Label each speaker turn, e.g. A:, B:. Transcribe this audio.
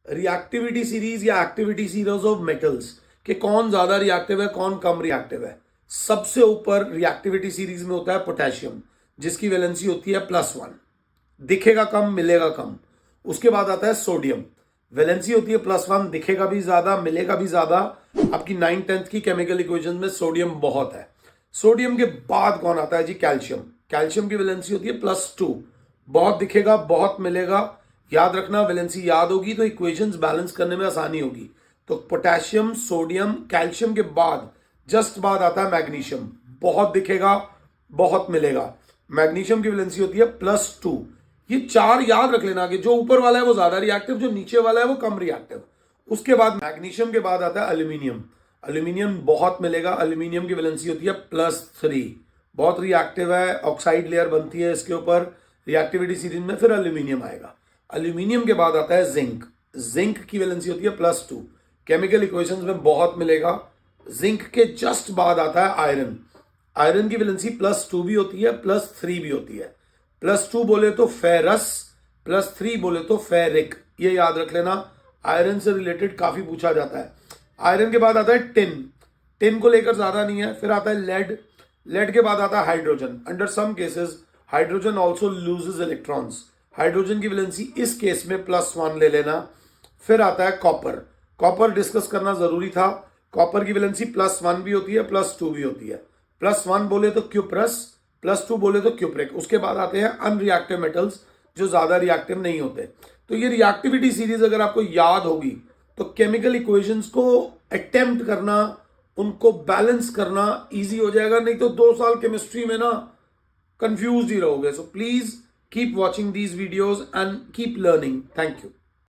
A: Reactivity series या activity series of metals कि कौन ज्यादा रिएक्टिव है कौन कम रिएक्टिव है। सबसे ऊपर रिएक्टिविटी सीरीज में होता है पोटेशियम, जिसकी वैलेंसी होती है +1, दिखेगा कम मिलेगा कम। उसके बाद आता है सोडियम, वैलेंसी होती है +1, दिखेगा भी ज्यादा मिलेगा भी ज्यादा। आपकी 9th-10th की केमिकल इक्वेशन में सोडियम बहुत है। सोडियम के बाद कौन आता है जी? कैल्शियम। कैल्शियम की वैलेंसी होती है +2, बहुत दिखेगा बहुत मिलेगा। याद रखना, वैलेंसी याद होगी तो इक्वेशंस बैलेंस करने में आसानी होगी। तो पोटेशियम, सोडियम, कैल्शियम के बाद जस्ट बाद आता है मैग्नीशियम, बहुत दिखेगा बहुत मिलेगा। मैग्नीशियम की वैलेंसी होती है +2। ये 4 याद रख लेना कि जो ऊपर वाला है वो ज्यादा रिएक्टिव, जो नीचे वाला है वो कम रिएक्टिव। उसके बाद मैग्नीशियम के बाद आता है एल्यूमिनियम। एल्यूमिनियम बहुत मिलेगा, एल्यूमिनियम की वैलेंसी होती है +3, बहुत रिएक्टिव है, ऑक्साइड लेयर बनती है इसके ऊपर रिएक्टिविटी सीरीज में, फिर एल्यूमिनियम आएगा। एल्यूमिनियम के बाद आता है जिंक। जिंक की वैलेंसी होती है +2, केमिकल इक्वेशंस में बहुत मिलेगा। जिंक के जस्ट बाद आता है आयरन। आयरन की वैलेंसी +2 भी होती है +3 भी होती है। +2 बोले तो फेरस, +3 बोले तो फेरिक, ये याद रख लेना। आयरन से रिलेटेड काफी पूछा जाता है। आयरन के बाद आता है टिन, टिन को लेकर ज्यादा नहीं है। फिर आता है लेड, लेड के बाद आता है hydrogen. Under some cases hydrogen also loses electrons, hydrogen की वैलेंसी इस केस में +1 ले लेना। फिर आता है कॉपर, कॉपर डिस्कस करना जरूरी था। कॉपर की वैलेंसी +1 भी होती है +2 भी होती है। +1 बोले तो क्यूप्रस, +2 बोले तो क्यूप्रिक। उसके बाद आते हैं अनरिएक्टिव मेटल्स जो ज्यादा रिएक्टिव नहीं होते। तो ये रिएक्टिविटी सीरीज अगर आपको याद होगी तो केमिकल इक्वेशंस को अटेम्प्ट करना, उनको बैलेंस करना इजी हो जाएगा। नहीं तो 2 साल केमिस्ट्री में ना कंफ्यूज ही रहोगे। So please keep watching these videos and keep learning. Thank you.